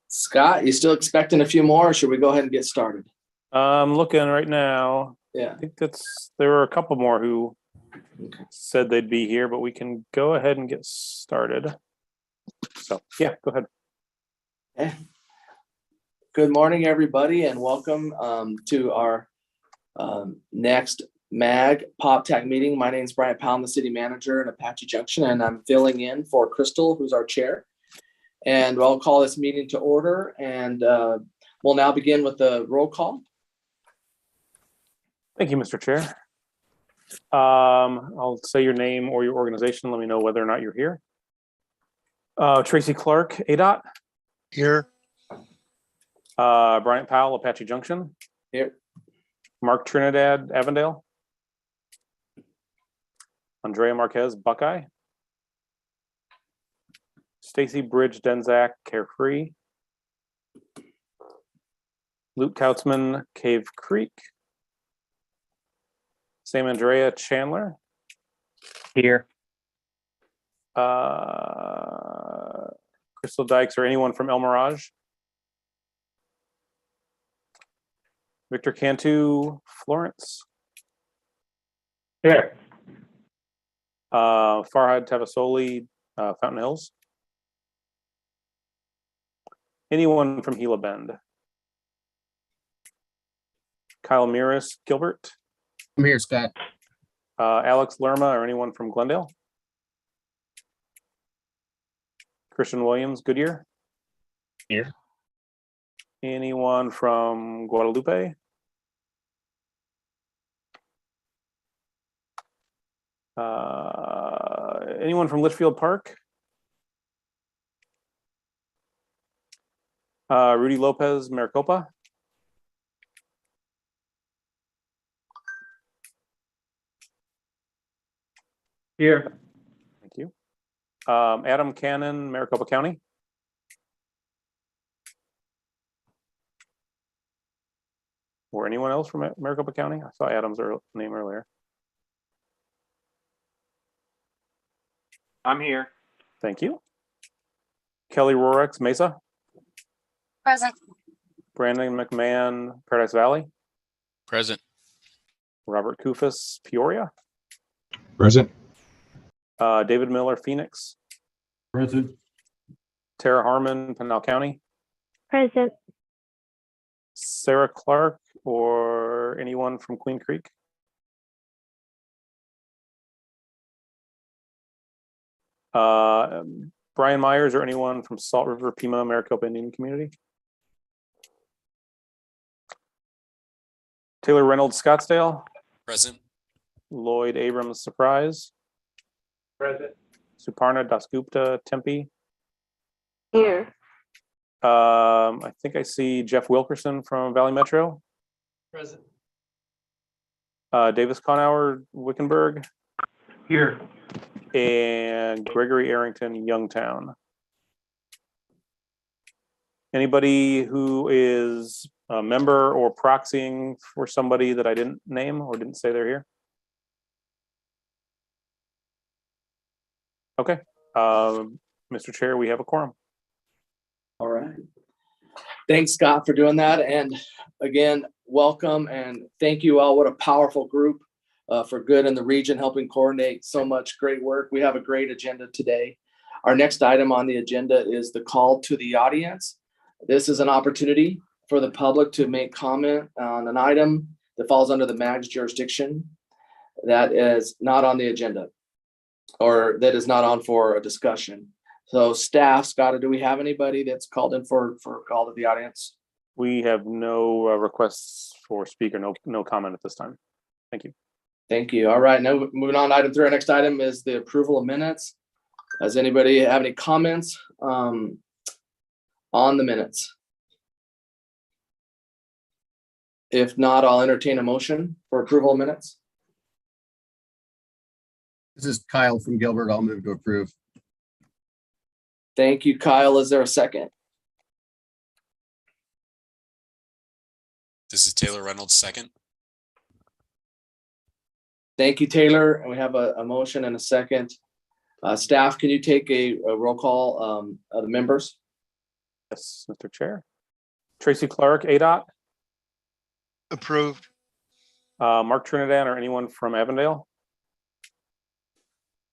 Scott, you still expecting a few more, or should we go ahead and get started? I'm looking right now. Yeah. I think there were a couple more who said they'd be here, but we can go ahead and get started. So yeah, go ahead. Okay. Good morning, everybody, and welcome to our next MAG Pop Tech meeting. My name is Brian Powell, I'm the city manager in Apache Junction, and I'm filling in for Crystal, who's our chair. And I'll call this meeting to order, and we'll now begin with the roll call. Thank you, Mr. Chair. I'll say your name or your organization. Let me know whether or not you're here. Tracy Clark, ADOT. Here. Bryant Powell, Apache Junction. Here. Mark Trinidad, Avondale. Andrea Marquez, Buckeye. Stacy Bridge, Denzak, Carefree. Luke Kautzman, Cave Creek. Sam Andrea, Chandler. Here. Crystal Dykes or anyone from El Mirage. Victor Cantu, Florence. Here. Farhad Tavasoli, Fountain Hills. Anyone from Gila Bend. Kyle Miras, Gilbert. I'm here, Scott. Alex Lerma or anyone from Glendale. Christian Williams, Goodyear. Here. Anyone from Guadalupe? Anyone from Litchfield Park? Rudy Lopez, Maricopa. Here. Thank you. Adam Cannon, Maricopa County. Or anyone else from Maricopa County? I saw Adam's name earlier. I'm here. Thank you. Kelly Rorex, Mesa. Present. Brandon McMahon, Paradise Valley. Present. Robert Kufis, Peoria. Present. David Miller, Phoenix. Present. Tara Harmon, Pinal County. Present. Sarah Clark or anyone from Queen Creek. Brian Myers or anyone from Salt River, Pima, Maricopa Indian Community. Taylor Reynolds, Scottsdale. Present. Lloyd Abrams, Surprise. Present. Suparna Dasgupta, Tempe. Here. I think I see Jeff Wilkerson from Valley Metro. Present. Davis Conauer, Wickenburg. Here. And Gregory Arrington, Youngtown. Anybody who is a member or proxying for somebody that I didn't name or didn't say they're here? Okay. Mr. Chair, we have a quorum. All right. Thanks, Scott, for doing that. And again, welcome and thank you all. What a powerful group for good in the region, helping coordinate so much great work. We have a great agenda today. Our next item on the agenda is the call to the audience. This is an opportunity for the public to make comment on an item that falls under the MAG's jurisdiction that is not on the agenda or that is not on for a discussion. So staff, Scott, do we have anybody that's called in for call to the audience? We have no requests for speaker, no comment at this time. Thank you. Thank you. All right, now moving on to item 3. Our next item is the approval of minutes. Does anybody have any comments on the minutes? If not, I'll entertain a motion for approval of minutes. This is Kyle from Gilbert. I'll move to approve. Thank you, Kyle. Is there a second? This is Taylor Reynolds, second. Thank you, Taylor. And we have a motion and a second. Staff, can you take a roll call of the members? Yes, Mr. Chair. Tracy Clark, ADOT. Approved. Mark Trinidad or anyone from Avondale.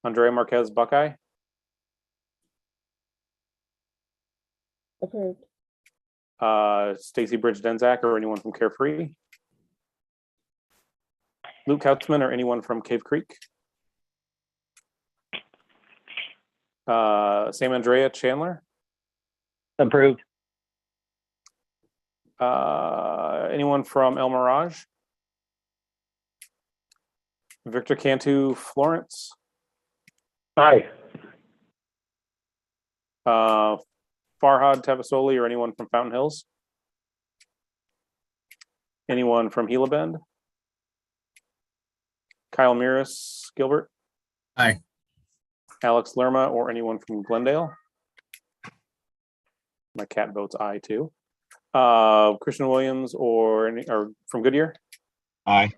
Andrea Marquez, Buckeye. Approved. Stacy Bridge Denzak or anyone from Carefree. Luke Kautzman or anyone from Cave Creek. Sam Andrea Chandler. Approved. Anyone from El Mirage? Victor Cantu Florence. Aye. Farhad Tavasoli or anyone from Fountain Hills? Anyone from Gila Bend? Kyle Miras Gilbert? Aye. Alex Lerma or anyone from Glendale? My cat votes aye too. Christian Williams or from Goodyear? Aye.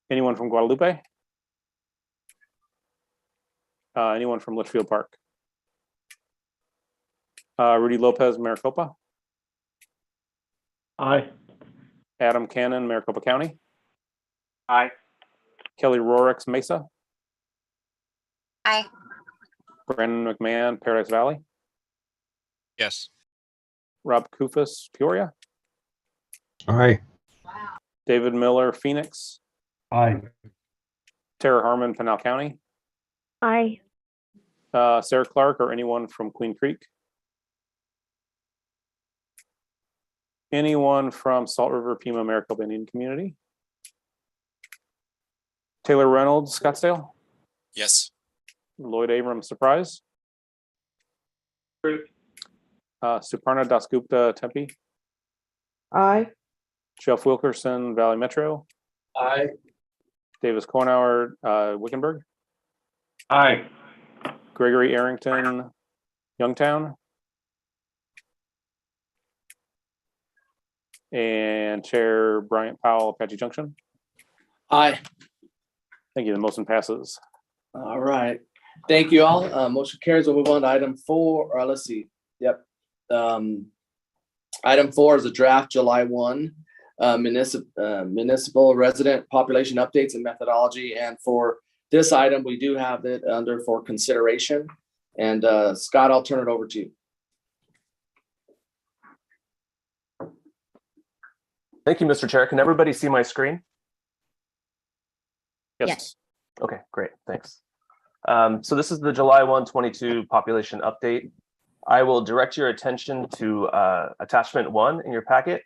Anyone from Guadalupe? Anyone from Litchfield Park? Rudy Lopez, Maricopa. Aye. Adam Cannon, Maricopa County. Aye. Kelly Rorix, Mesa. Aye. Brandon McMahon, Paradise Valley. Yes. Rob Kufus, Peoria. Aye. David Miller, Phoenix. Aye. Tara Harmon, Pinal County. Aye. Sarah Clark or anyone from Queen Creek. Anyone from Salt River, Pima, Maricopa Indian Community. Taylor Reynolds, Scottsdale. Yes. Lloyd Abrams, Surprise. Approved. Suparna Dasgupta, Tempe. Aye. Jeff Wilkerson, Valley Metro. Aye. Davis Kornauer, Wickenburg. Aye. Gregory Arrington, Youngtown. And Chair Bryant Powell, Apache Junction. Aye. Thank you. The motion passes. All right. Thank you all. Motion carries. We'll move on to item 4, or let's see. Yep. Item 4 is a draft July 1 municipal resident population updates and methodology. And for this item, we do have it under for consideration. And Scott, I'll turn it over to you. Thank you, Mr. Chair. Can everybody see my screen? Yes. Okay, great, thanks. So this is the July 1, 22 population update. I will direct your attention to attachment 1 in your packet.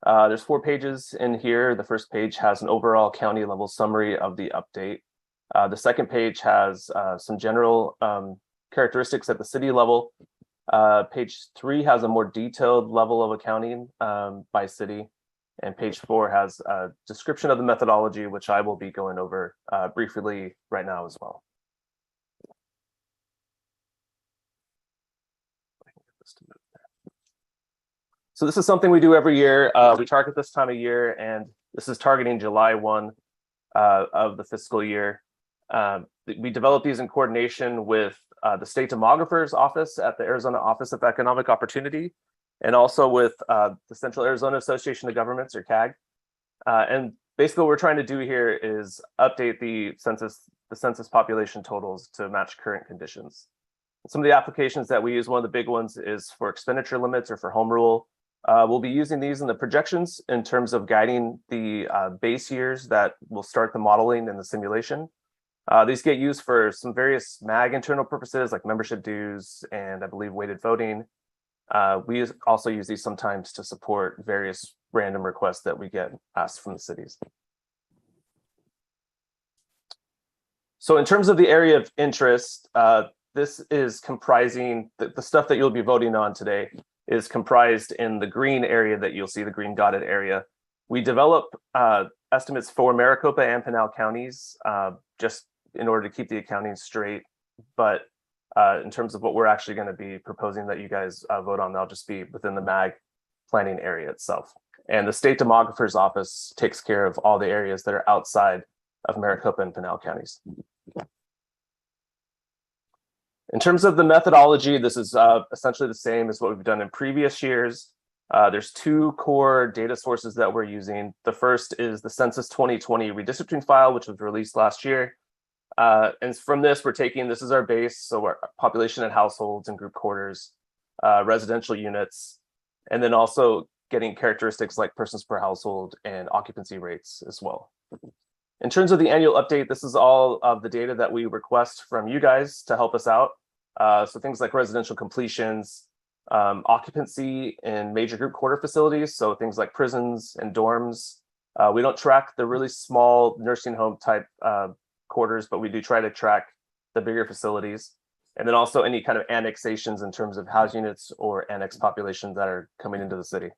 There's 4 pages in here. The first page has an overall county level summary of the update. The second page has some general characteristics at the city level. Page 3 has a more detailed level of accounting by city. And page 4 has a description of the methodology, which I will be going over briefly right now as well. So this is something we do every year. We target this time of year, and this is targeting July 1 of the fiscal year. We develop these in coordination with the State Demographer's Office at the Arizona Office of Economic Opportunity, and also with the Central Arizona Association of Governments, or CAG. And basically what we're trying to do here is update the census population totals to match current conditions. Some of the applications that we use, one of the big ones is for expenditure limits or for home rule. We'll be using these in the projections in terms of guiding the base years that will start the modeling and the simulation. These get used for some various MAG internal purposes like membership dues and I believe weighted voting. We also use these sometimes to support various random requests that we get asked from the cities. So in terms of the area of interest, this is comprising the stuff that you'll be voting on today is comprised in the green area that you'll see, the green dotted area. We develop estimates for Maricopa and Pinal counties just in order to keep the accounting straight. But in terms of what we're actually going to be proposing that you guys vote on, they'll just be within the MAG planning area itself. And the State Demographer's Office takes care of all the areas that are outside of Maricopa and Pinal counties. In terms of the methodology, this is essentially the same as what we've done in previous years. There's two core data sources that we're using. The first is the Census 2020 redistricting file, which was released last year. And from this, this is our base, so our population and households and group quarters, residential units, and then also getting characteristics like persons per household and occupancy rates as well. In terms of the annual update, this is all of the data that we request from you guys to help us out. So things like residential completions, occupancy in major group quarter facilities, so things like prisons and dorms. We don't track the really small nursing home type quarters, but we do try to track the bigger facilities. And then also any kind of annexations in terms of house units or annex populations that are coming into the city.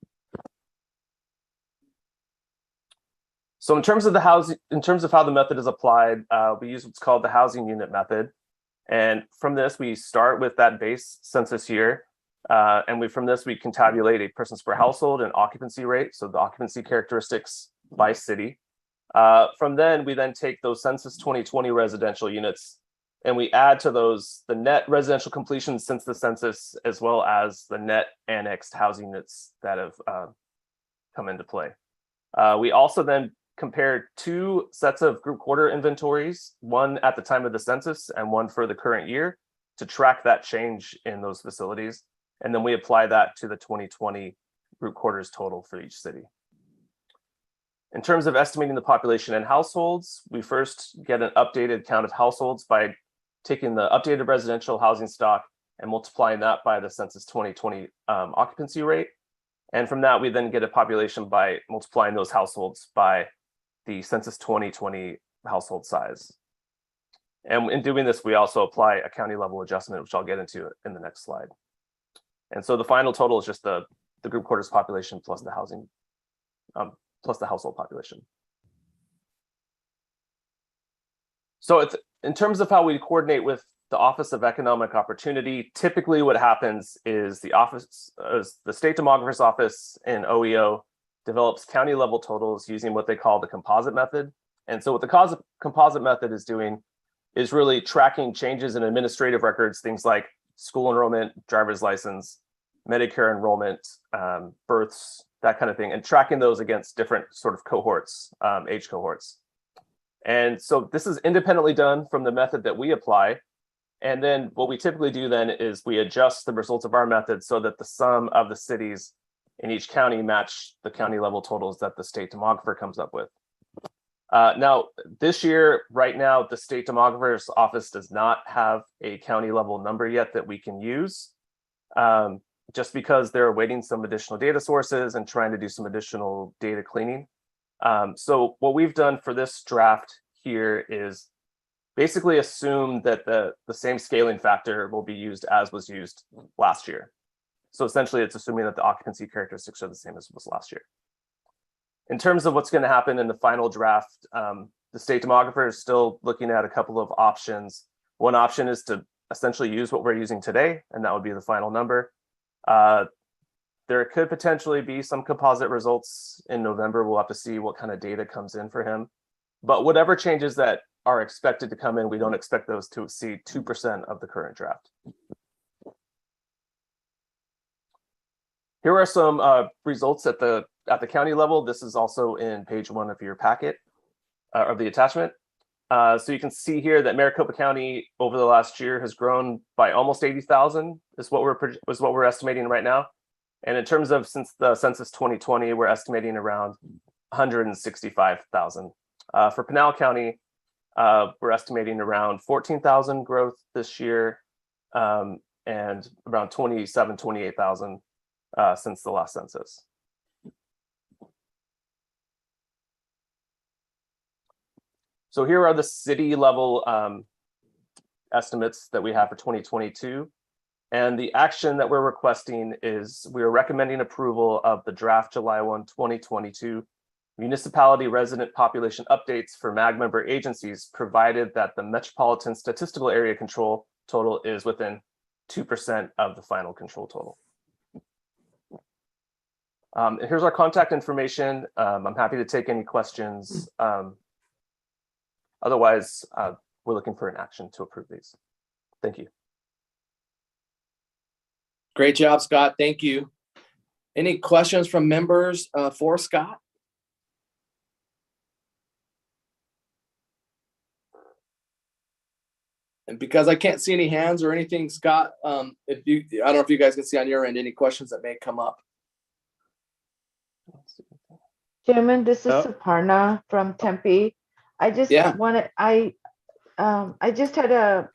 So in terms of how the method is applied, we use what's called the housing unit method. And from this, we start with that base census year. And from this, we can tabulate a persons per household and occupancy rate. So the occupancy characteristics by city. From then, we then take those Census 2020 residential units and we add to those the net residential completions since the census, as well as the net annexed housing units that have come into play. We also then compare two sets of group quarter inventories, one at the time of the census and one for the current year, to track that change in those facilities. And then we apply that to the 2020 group quarters total for each city. In terms of estimating the population and households, we first get an updated count of households by taking the updated residential housing stock and multiplying that by the Census 2020 occupancy rate. And from that, we then get a population by multiplying those households by the Census 2020 household size. And in doing this, we also apply a county level adjustment, which I'll get into in the next slide. And so the final total is just the group quarters population plus the housing, plus the household population. So it's, in terms of how we coordinate with the Office of Economic Opportunity, typically what happens is the State Demographer's Office in OEO develops county level totals using what they call the composite method. And so what the composite method is doing is really tracking changes in administrative records, things like school enrollment, driver's license, Medicare enrollment, births, that kind of thing, and tracking those against different sort of cohorts, age cohorts. And so this is independently done from the method that we apply. And then what we typically do then is we adjust the results of our method so that the sum of the cities in each county match the county level totals that the state demographer comes up with. Now, this year, right now, the State Demographer's Office does not have a county level number yet that we can use, just because they're awaiting some additional data sources and trying to do some additional data cleaning. So what we've done for this draft here is basically assume that the same scaling factor will be used as was used last year. So essentially, it's assuming that the occupancy characteristics are the same as was last year. In terms of what's going to happen in the final draft, the state demographer is still looking at a couple of options. One option is to essentially use what we're using today, and that would be the final number. There could potentially be some composite results in November. We'll have to see what kind of data comes in for him. But whatever changes that are expected to come in, we don't expect those to exceed 2% of the current draft. Here are some results at the county level. This is also in page 1 of your packet, of the attachment. So you can see here that Maricopa County over the last year has grown by almost 80,000 is what we're estimating right now. And in terms of since the census 2020, we're estimating around 165,000. For Pinal County, we're estimating around 14,000 growth this year, and around 28,000 since the last census. So here are the city level estimates that we have for 2022. And the action that we're requesting is we're recommending approval of the draft July 1, 2022 municipality resident population updates for MAG member agencies, provided that the metropolitan statistical area control total is within 2% of the final control total. Here's our contact information. I'm happy to take any questions. Otherwise, we're looking for an action to approve these. Thank you. Great job, Scott. Thank you. Any questions from members for Scott? And because I can't see any hands or anything, Scott, I don't know if you guys can see on your end any questions that may come up. Chairman, this is Oh. Suparna from Tempe. I just Yeah. wanted, I just had a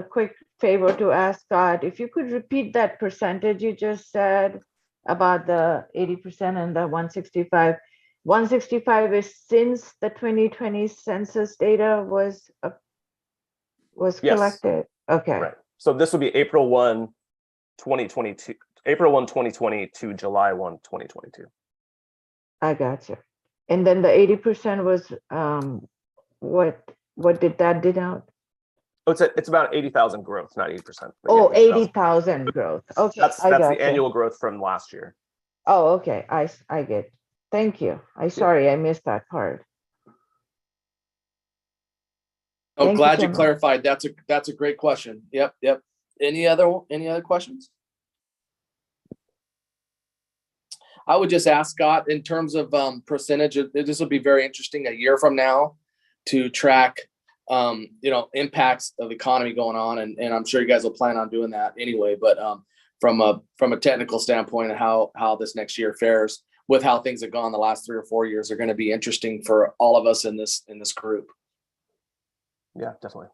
quick favor to ask Scott, if you could repeat that percentage you just said about the 80% and the 165. 165 is since the 2020 census data was Yes. collected. Okay. Right. So this would be April 1, 2022, April 1, 2020 to July 1, 2022. I got you. And then the 80% was what did that denote? Oh, it's about 80,000 growth, not 80%. but Oh, yeah, 80,000 growth. Okay. That's I the gotcha. annual growth from last year. Oh, okay. I get. Thank you. Sorry, I missed that part. Oh, Thank you, glad you Chairman. clarified. That's a great question. Yep. Any other questions? I would just ask Scott in terms of percentage. This will be very interesting a year from now to track, impacts of the economy going on, and I'm sure you guys will plan on doing that anyway. But from a technical standpoint, of how this next year fares with how things have gone the last 3 or 4 years are going to be interesting for all of us in this group. Yeah, definitely.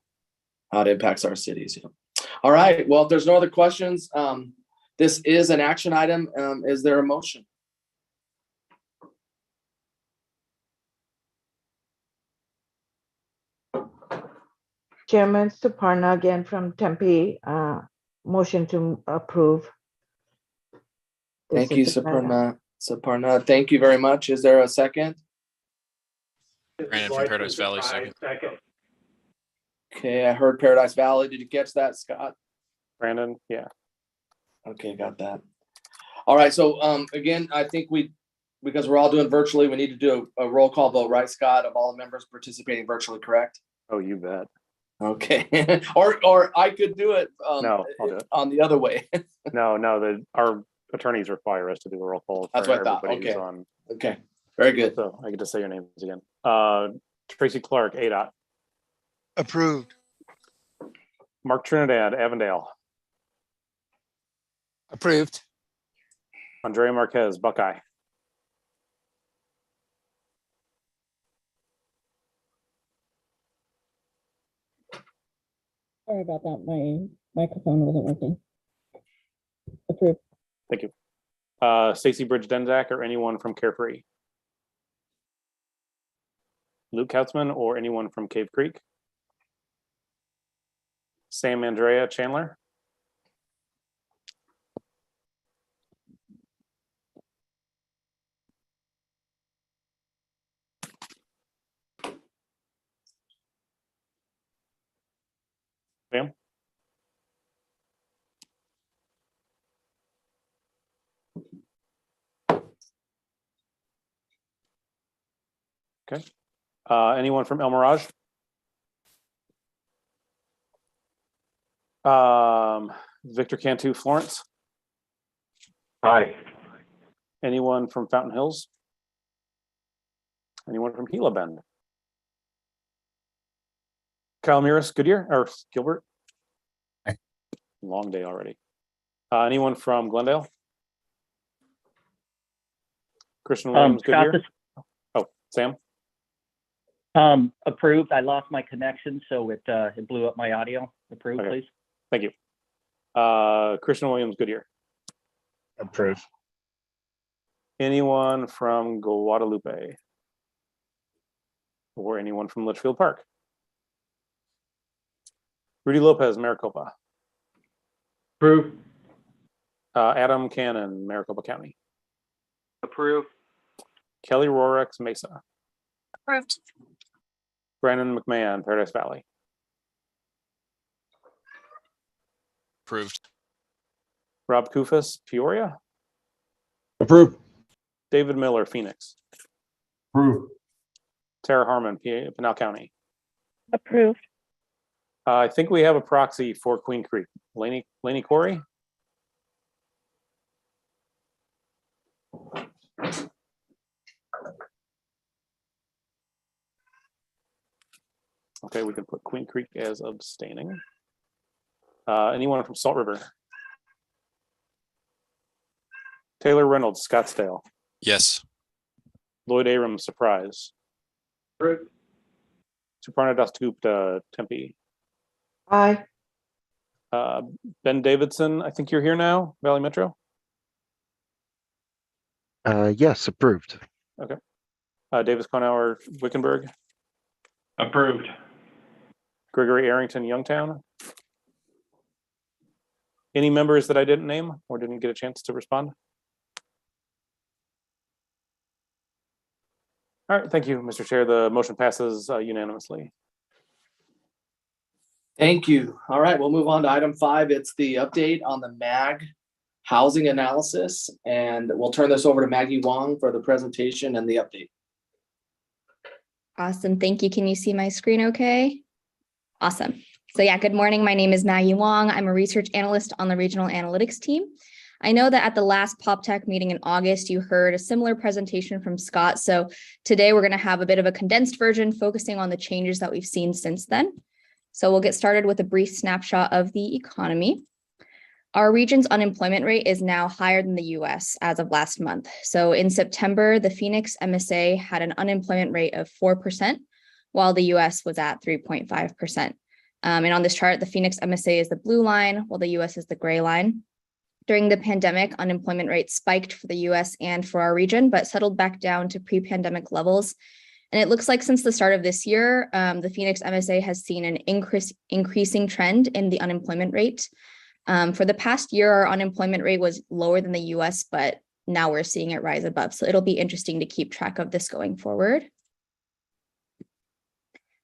How it impacts our cities. Yeah. All right. Well, if there's no other questions, this is an action item. Is there a motion? Chairman Suparna again from Tempe. Motion to approve. This Thank you, is agenda. Suparna. Thank you very much. Is there a second? Brandon from Paradise Valley, second. Okay, I heard Paradise Valley. Did you catch that, Scott? Brandon, yeah. Okay, got that. All right. So again, I think because we're all doing virtually, we need to do a roll call vote, right, Scott, of all the members participating virtually, correct? Oh, you bet. Okay. or I could do it. No, I'll do it. On the other way. No, our attorneys require us to do a roll call. That's for what I thought. everybody who's Okay. on. Okay. Very good. So I get to say your names again. Tracy Clark, ADOT. Approved. Mark Trinidad, Avondale. Approved. Andrea Marquez, Buckeye. Sorry about that. My microphone wasn't working. Approved. Thank you. Stacy Bridge Denzak or anyone from Carefree. Luke Kautzman or anyone from Cave Creek. Sam Andrea Chandler. Sam. Okay. Anyone from El Mirage? Victor Cantu, Florence. Aye. Anyone from Fountain Hills? Anyone from Gila Bend? Kyle Miras, Goodyear or Gilbert? Aye. Long day already. Anyone from Glendale? Christian Williams, Scott, Goodyear? Oh, Sam? Approved. I lost my connection, so it blew up my audio. Approved, Okay. please. Thank you. Christian Williams, Goodyear. Approved. Anyone from Guadalupe? Or anyone from Litchfield Park? Rudy Lopez, Maricopa. Approved. Adam Cannon, Maricopa County. Approved. Kelly Rorex, Mesa. Approved. Brandon McMahon, Paradise Valley. Approved. Rob Kufis, Peoria. Approved. David Miller, Phoenix. Approved. Tara Harmon, Pinal County. Approved. I think we have a proxy for Queen Creek. Laney Corey? Okay, we can put Queen Creek as abstaining. Anyone from Salt River? Taylor Reynolds, Scottsdale. Yes. Lloyd Abrams, Surprise. Approved. Suparna Dasgupta, Tempe. Aye. Ben Davidson, I think you're here now, Valley Metro. Yes, approved. Davis Conauer, Wickenburg. Approved. Gregory Arrington, Youngtown. Any members that I didn't name or didn't get a chance to respond? All right, thank you, Mr. Chair. The motion passes unanimously. Thank you. All right, we'll move on to item 5. It's the update on the MAG housing analysis, and we'll turn this over to Maggie Wong for the presentation and the update. Awesome. Thank you. Can you see my screen okay? Awesome. So yeah, good morning. My name is Maggie Wong. I'm a research analyst on the regional analytics team. I know that at the last PopTech meeting in August, you heard a similar presentation from Scott. So today we're going to have a bit of a condensed version focusing on the changes that we've seen since then. So we'll get started with a brief snapshot of the economy. Our region's unemployment rate is now higher than the US as of last month. So in September, the Phoenix MSA had an unemployment rate of 4%, while the US was at 3.5%. And on this chart, the Phoenix MSA is the blue line, while the US is the gray line. During the pandemic, unemployment rates spiked for the US and for our region, but settled back down to pre-pandemic levels. And it looks like since the start of this year, the Phoenix MSA has seen an increasing trend in the unemployment rate. For the past year, our unemployment rate was lower than the US, but now we're seeing it rise above. So it'll be interesting to keep track of this going forward.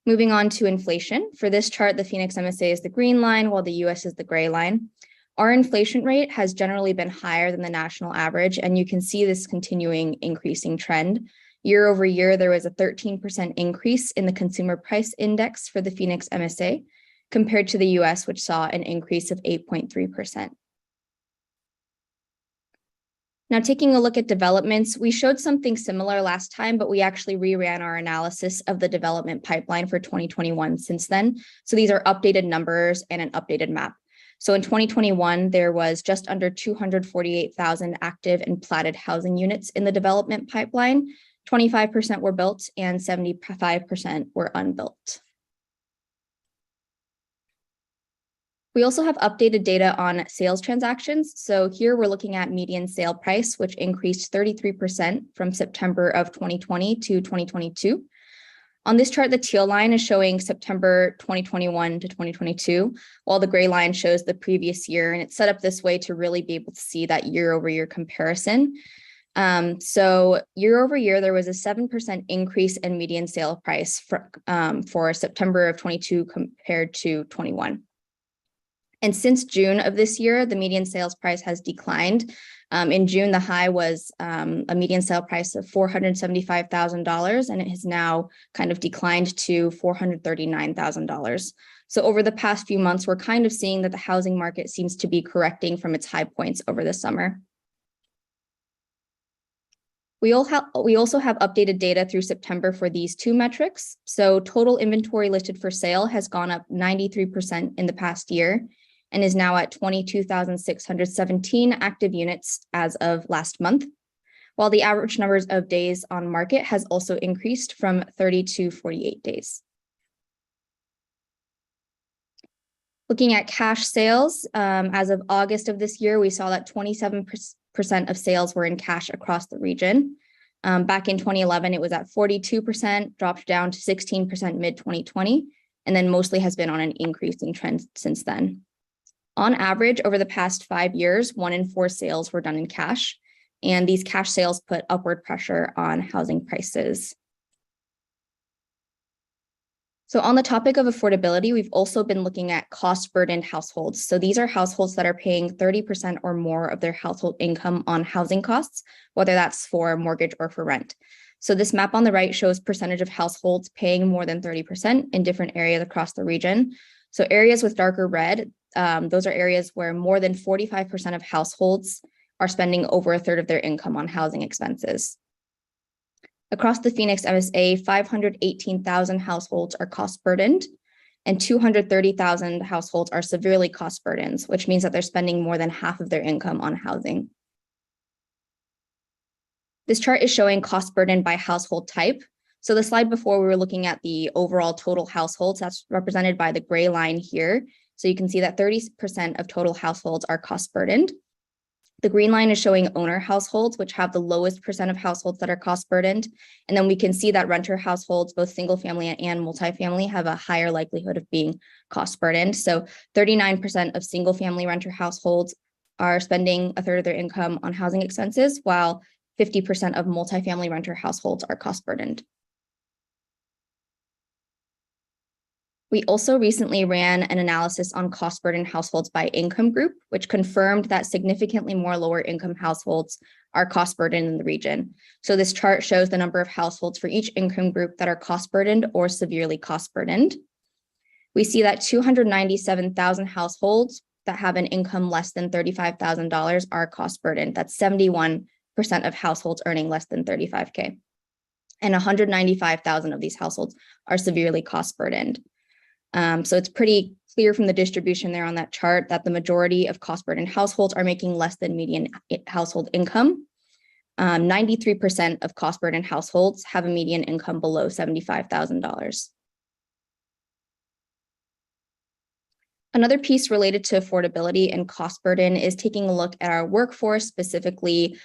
Moving on to inflation. For this chart, the Phoenix MSA is the green line, while the US is the gray line. Our inflation rate has generally been higher than the national average, and you can see this continuing increasing trend. Year over year, there was a 13% increase in the consumer price index for the Phoenix MSA, compared to the US, which saw an increase of 8.3%. Now, taking a look at developments, we showed something similar last time, but we actually reran our analysis of the development pipeline for 2021 since then. So these are updated numbers and an updated map. So in 2021, there was just under 248,000 active and platted housing units in the development pipeline. 25% were built and 75% were unbuilt. We also have updated data on sales transactions. So here we're looking at median sale price, which increased 33% from September of 2020 to 2022. On this chart, the teal line is showing September 2021 to 2022, while the gray line shows the previous year. And it's set up this way to really be able to see that year over year comparison. So year over year, there was a 7% increase in median sale price for September of 22 compared to 21. And since June of this year, the median sales price has declined. In June, the high was a median sale price of $475,000, and it has now kind of declined to $439,000. So over the past few months, we're kind of seeing that the housing market seems to be correcting from its high points over the summer. We also have updated data through September for these two metrics. So total inventory listed for sale has gone up 93% in the past year and is now at 22,617 active units as of last month, while the average numbers of days on market has also increased from 30 to 48 days. Looking at cash sales, as of August of this year, we saw that 27% of sales were in cash across the region. Back in 2011, it was at 42%, dropped down to 16% mid-2020, and then mostly has been on an increasing trend since then. On average, over the past 5 years, 1 in 4 sales were done in cash, and these cash sales put upward pressure on housing prices. So on the topic of affordability, we've also been looking at cost-burdened households. So these are households that are paying 30% or more of their household income on housing costs, whether that's for mortgage or for rent. So this map on the right shows percentage of households paying more than 30% in different areas across the region. So areas with darker red, those are areas where more than 45% of households are spending over a third of their income on housing expenses. Across the Phoenix MSA, 518,000 households are cost burdened, and 230,000 households are severely cost burdened, which means that they're spending more than half of their income on housing. This chart is showing cost burden by household type. So the slide before, we were looking at the overall total households. That's represented by the gray line here. So you can see that 30% of total households are cost burdened. The green line is showing owner households, which have the lowest percent of households that are cost burdened. And then we can see that renter households, both single family and multifamily, have a higher likelihood of being cost burdened. So 39% of single family renter households are spending a third of their income on housing expenses, while 50% of multifamily renter households are cost burdened. We also recently ran an analysis on cost burden households by income group, which confirmed that significantly more lower income households are cost burdened in the region. So this chart shows the number of households for each income group that are cost burdened or severely cost burdened. We see that 297,000 households that have an income less than $35,000 are cost burdened. That's 71% of households earning less than 35K. And 195,000 of these households are severely cost burdened. So it's pretty clear from the distribution there on that chart that the majority of cost burdened households are making less than median household income. 93% of cost burdened households have a median income below $75,000. Another piece related to affordability and cost burden is taking a look at our workforce, specifically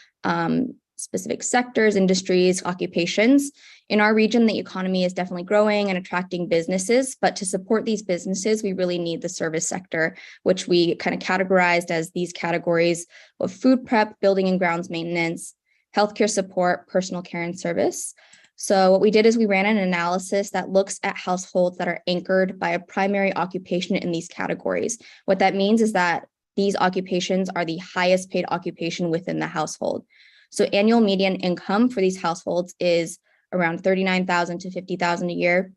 specific sectors, industries, occupations. In our region, the economy is definitely growing and attracting businesses, but to support these businesses, we really need the service sector, which we kind of categorized as these categories of food prep, building and grounds maintenance, healthcare support, personal care and service. So what we did is we ran an analysis that looks at households that are anchored by a primary occupation in these categories. What that means is that these occupations are the highest paid occupation within the household. So annual median income for these households is around $39,000 to $50,000 a year.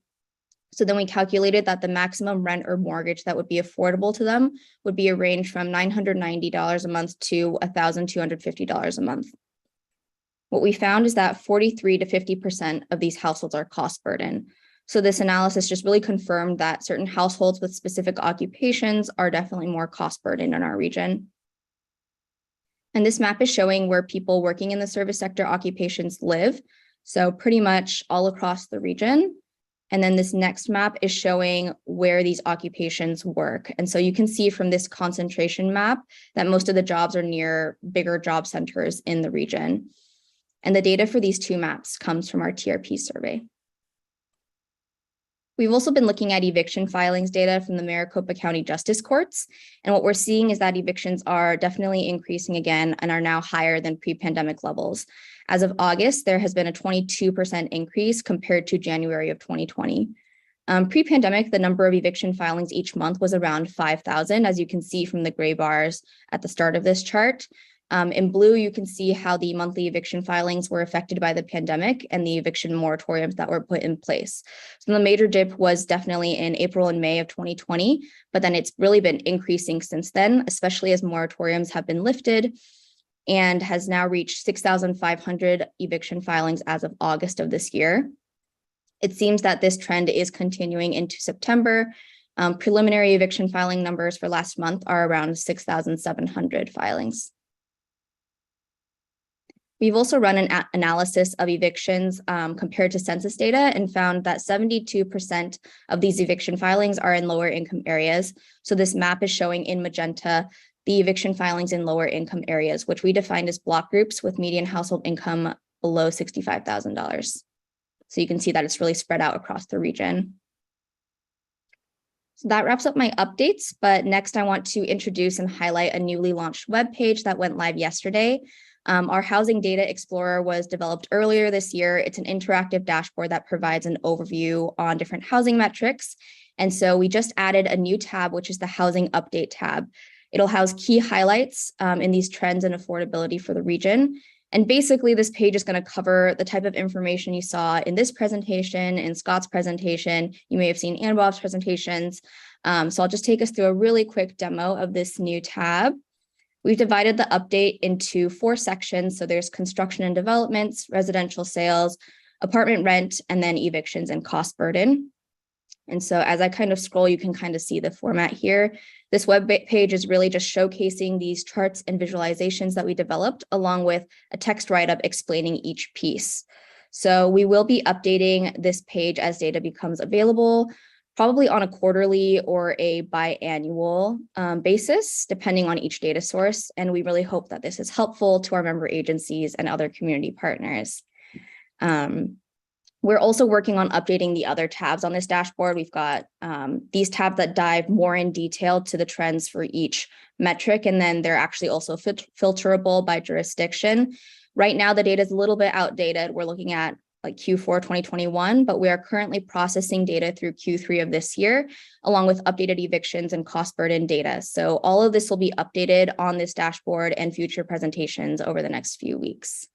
So then we calculated that the maximum rent or mortgage that would be affordable to them would be a range from $990 a month to $1,250 a month. What we found is that 43 to 50% of these households are cost burden. So this analysis just really confirmed that certain households with specific occupations are definitely more cost burden in our region. And this map is showing where people working in the service sector occupations live. So pretty much all across the region. And then this next map is showing where these occupations work. And so you can see from this concentration map that most of the jobs are near bigger job centers in the region. And the data for these two maps comes from our TRP survey. We've also been looking at eviction filings data from the Maricopa County Justice Courts. And what we're seeing is that evictions are definitely increasing again and are now higher than pre-pandemic levels. As of August, there has been a 22% increase compared to January of 2020. Pre-pandemic, the number of eviction filings each month was around 5,000, as you can see from the gray bars at the start of this chart. In blue, you can see how the monthly eviction filings were affected by the pandemic and the eviction moratoriums that were put in place. So the major dip was definitely in April and May of 2020, but then it's really been increasing since then, especially as moratoriums have been lifted, and has now reached 6,500 eviction filings as of August of this year. It seems that this trend is continuing into September. Preliminary eviction filing numbers for last month are around 6,700 filings. We've also run an analysis of evictions compared to census data and found that 72% of these eviction filings are in lower income areas. So this map is showing in magenta the eviction filings in lower income areas, which we defined as block groups with median household income below $65,000. So you can see that it's really spread out across the region. So that wraps up my updates, but next I want to introduce and highlight a newly launched webpage that went live yesterday. Our Housing Data Explorer was developed earlier this year. It's an interactive dashboard that provides an overview on different housing metrics. And so we just added a new tab, which is the Housing Update tab. It'll house key highlights in these trends and affordability for the region. And basically, this page is going to cover the type of information you saw in this presentation, in Scott's presentation. You may have seen Ann Bob's presentations. So I'll just take us through a really quick demo of this new tab. We've divided the update into 4 sections. So there's construction and developments, residential sales, apartment rent, and then evictions and cost burden. And so as I kind of scroll, you can kind of see the format here. This web page is really just showcasing these charts and visualizations that we developed, along with a text write-up explaining each piece. So we will be updating this page as data becomes available, probably on a quarterly or a biannual basis, depending on each data source. And we really hope that this is helpful to our member agencies and other community partners. We're also working on updating the other tabs on this dashboard. We've got these tabs that dive more in detail to the trends for each metric, and then they're actually also filterable by jurisdiction. Right now, the data is a little bit outdated. We're looking at like Q4 2021, but we are currently processing data through Q3 of this year, along with updated evictions and cost burden data. So all of this will be updated on this dashboard and future presentations over the next few weeks.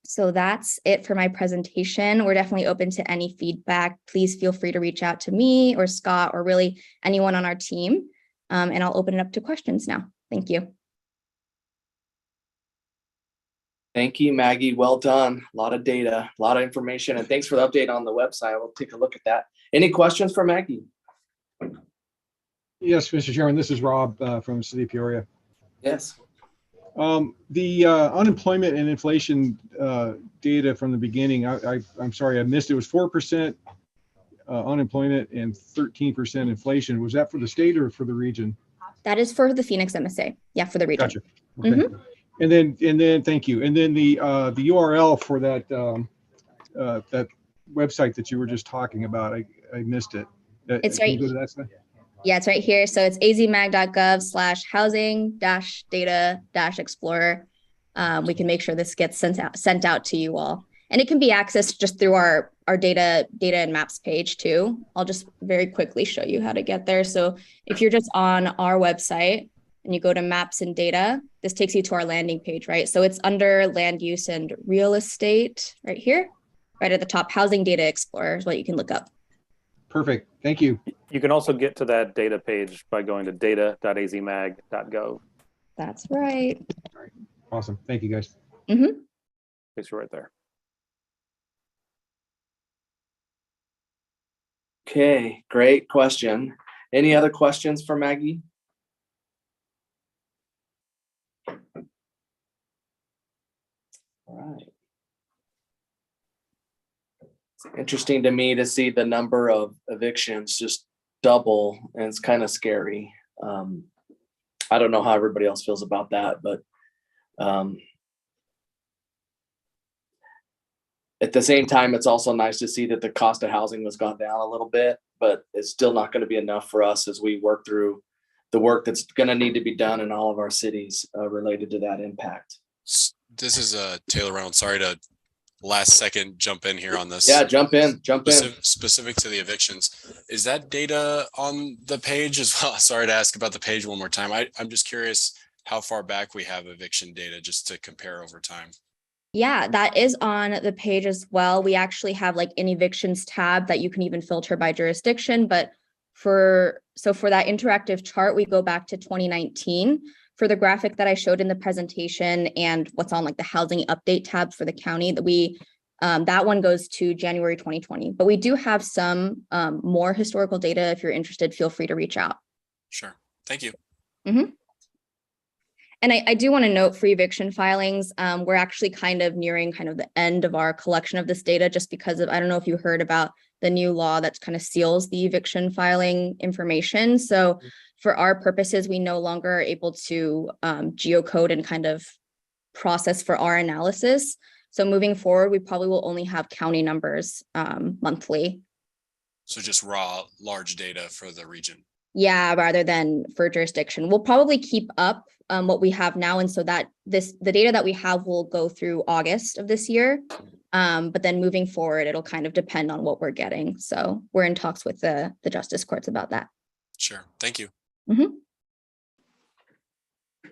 So that's it for my presentation. We're definitely open to any feedback. Please feel free to reach out to me or Scott or really anyone on our team. And I'll open it up to questions now. Thank you. Thank you, Maggie. Well done. A lot of data, a lot of information, and thanks for the update on the website. We'll take a look at that. Any questions for Maggie? Yes, Mr. Chairman, this is Rob from the City of Peoria. Yes. The unemployment and inflation data from the beginning, I'm sorry, I missed it. It was 4% unemployment and 13% inflation. Was that for the state or for the region? That is for the Phoenix MSA. Yeah, for the region. Gotcha. Okay. And then thank you. And then the URL for that that website that you were just talking about, I missed it. It's Can right. you go to that side? Yeah, it's right here. So it's azmag.gov/housing-data-explorer. We can make sure this gets sent out to you all. And it can be accessed just through our data and maps page too. I'll just very quickly show you how to get there. So if you're just on our website and you go to maps and data, this takes you to our landing page, right? So it's under land use and real estate right here, right at the top. Housing Data Explorer is what you can look up. Perfect. Thank you. You can also get to that data page by going to data.azmag.gov. That's right. All right. Awesome. Thank you, guys. It's right there. Okay, great question. Any other questions for Maggie? All right. It's interesting to me to see the number of evictions just double, and it's kind of scary. I don't know how everybody else feels about that, but at the same time, it's also nice to see that the cost of housing has gone down a little bit, but it's still not going to be enough for us as we work through the work that's going to need to be done in all of our cities related to that impact. This is Taylor Reynolds. Sorry to last second jump in here on this. Yeah, jump in. Specific to the evictions. Is that data on the page as well? Sorry to ask about the page one more time. I'm just curious how far back we have eviction data just to compare over time. Yeah, that is on the page as well. We actually have like an evictions tab that you can even filter by jurisdiction. But for that interactive chart, we go back to 2019. For the graphic that I showed in the presentation and what's on like the housing update tab for the county, that one goes to January 2020. But we do have some more historical data. If you're interested, feel free to reach out. Sure. Thank you. And I do want to note for eviction filings, we're actually kind of nearing the end of our collection of this data just because of, I don't know if you heard about the new law that kind of seals the eviction filing information. So for our purposes, we no longer are able to geocode and kind of process for our analysis. So moving forward, we probably will only have county numbers monthly. So just raw large data for the region. Yeah, rather than for jurisdiction. We'll probably keep up what we have now. And so that the data that we have will go through August of this year. But then moving forward, it'll kind of depend on what we're getting. So we're in talks with the justice courts about that. Sure. Thank you.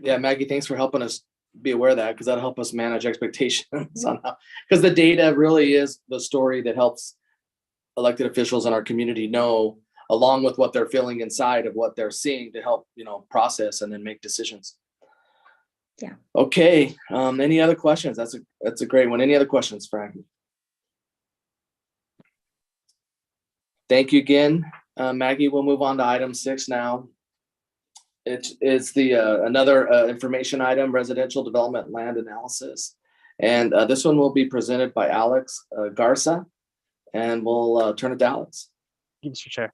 Yeah, Maggie, thanks for helping us be aware of that, because that'll help us manage expectations on how, because the data really is the story that helps elected officials in our community know, along with what they're feeling inside of what they're seeing, to help, process and then make decisions. Okay, any other questions? That's a great one. Any other questions, Frankie? Thank you again, Maggie. We'll move on to item 6 now. It's the another information item, residential development land analysis. And this one will be presented by Alex Garza, and we'll turn it to Alex. Thank you, Mr. Chair.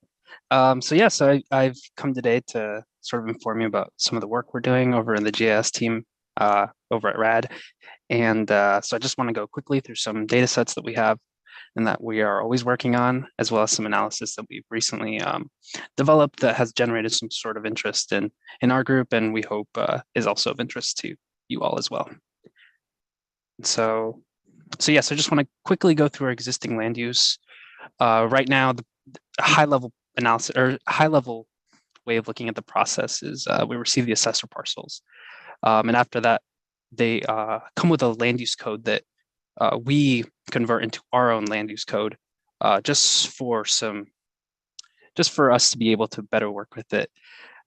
So I've come today to sort of inform you about some of the work we're doing over in the GIS team over at RAD. And so I just want to go quickly through some data sets that we have and that we are always working on, as well as some analysis that we've recently developed that has generated some sort of interest in our group, and we hope is also of interest to you all as well. So yes, I just want to quickly go through our existing land use. Right now, the high level analysis or high level way of looking at the process is we receive the assessor parcels. And after that, they come with a land use code that we convert into our own land use code just for us to be able to better work with it.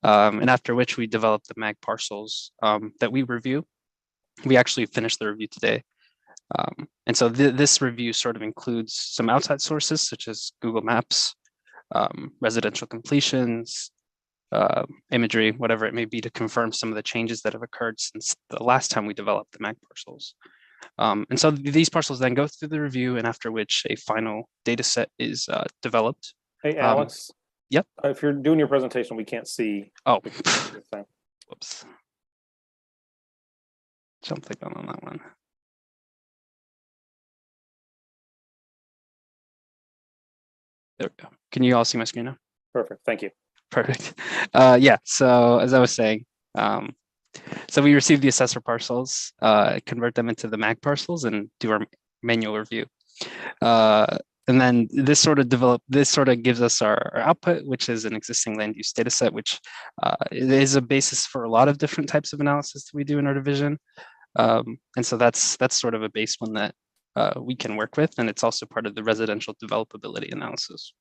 And after which we develop the mag parcels that we review. We actually finished the review today. And so this review sort of includes some outside sources such as Google Maps, residential completions, imagery, whatever it may be, to confirm some of the changes that have occurred since the last time we developed the mag parcels. And so these parcels then go through the review, and after which a final data set is developed. Hey, Alex. Yep. If you're doing your presentation, we can't see. Oh, the thing. Whoops. Jump the gun on that one. There we go. Can you all see my screen now? Perfect. Thank you. Perfect. Yeah. So as I was saying, so we receive the assessor parcels, convert them into the mag parcels, and do our manual review. And then this sort of gives us our output, which is an existing land use data set, which is a basis for a lot of different types of analysis that we do in our division. And so that's sort of a base one that we can work with, and it's also part of the residential developability analysis.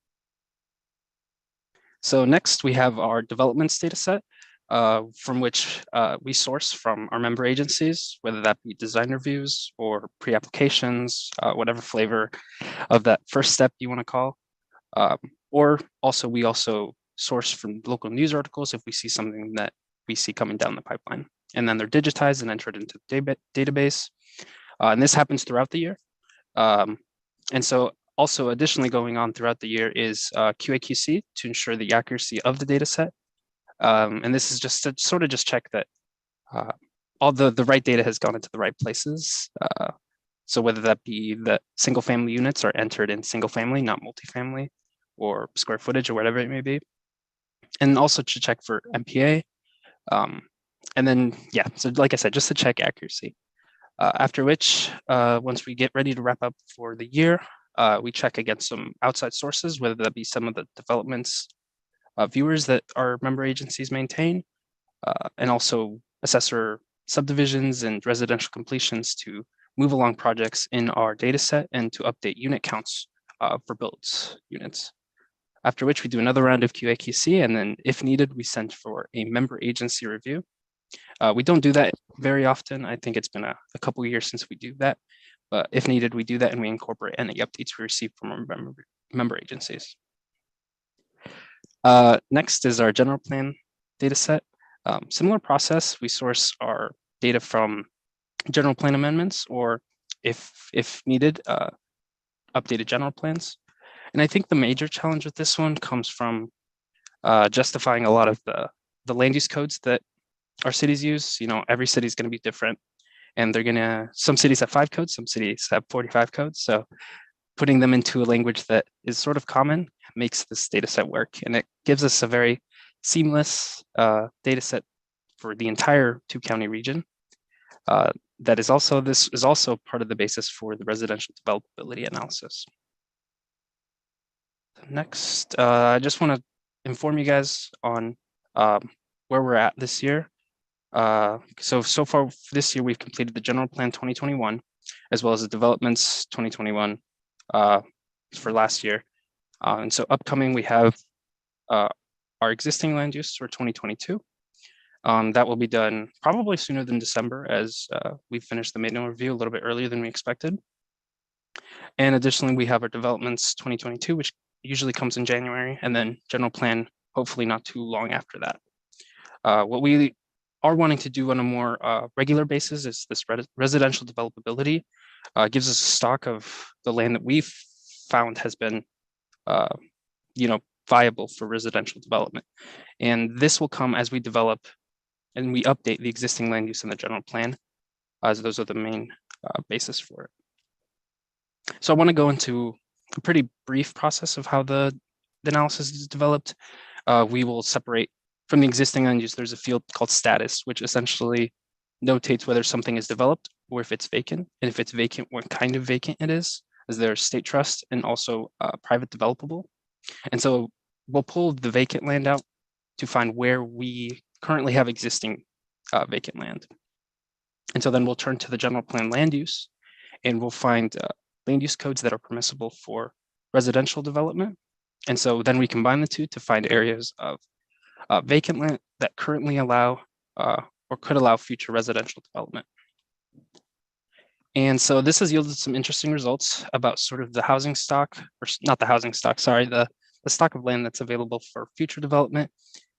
So next we have our developments data set, from which we source from our member agencies, whether that be design reviews or pre-applications, whatever flavor of that first step you want to call. Or also we also source from local news articles if we see something that we see coming down the pipeline. And then they're digitized and entered into the database. And this happens throughout the year. And so also additionally going on throughout the year is QA/QC to ensure the accuracy of the data set. And this is just to sort of just check that all the right data has gone into the right places. So whether that be that single family units are entered in single family, not multifamily, or square footage or whatever it may be. And also to check for MPA. And then, yeah, so like I said, just to check accuracy. After which, once we get ready to wrap up for the year, we check against some outside sources, whether that be some of the developments viewers that our member agencies maintain, and also assessor subdivisions and residential completions to move along projects in our data set and to update unit counts for built units. After which we do another round of QA/QC, and then if needed, we send for a member agency review. We don't do that very often. I think it's been a couple of years since we do that, but if needed, we do that and we incorporate any updates we receive from our member agencies. Next is our general plan data set. Similar process, we source our data from general plan amendments, or if needed, updated general plans. And I think the major challenge with this one comes from justifying a lot of the land use codes that our cities use. You know, every city is going to be different, and some cities have 5 codes, some cities have 45 codes. So putting them into a language that is sort of common makes this data set work, and it gives us a very seamless data set for the entire 2-county region. This is also part of the basis for the residential developability analysis. Next, I just want to inform you guys on where we're at this year. So far this year, we've completed the general plan 2021, as well as the developments 2021 for last year. And so upcoming, we have our existing land use for 2022. That will be done probably sooner than December, as we finished the manual review a little bit earlier than we expected. And additionally, we have our developments 2022, which usually comes in January, and then general plan, hopefully not too long after that. What we are wanting to do on a more regular basis is this residential developability. Gives us a stock of the land that we've found has been viable for residential development. And this will come as we develop and we update the existing land use in the general plan, as those are the main basis for it. So I want to go into a pretty brief process of how the analysis is developed. We will separate from the existing land use. There's a field called status, which essentially notates whether something is developed or if it's vacant. And if it's vacant, what kind of vacant it is, as there's state trust and also private developable. And so we'll pull the vacant land out to find where we currently have existing vacant land. And so then we'll turn to the general plan land use, and we'll find land use codes that are permissible for residential development. And so then we combine the two to find areas of vacant land that currently allow or could allow future residential development. And so this has yielded some interesting results about sort of the housing stock, or not the housing stock, sorry, the stock of land that's available for future development,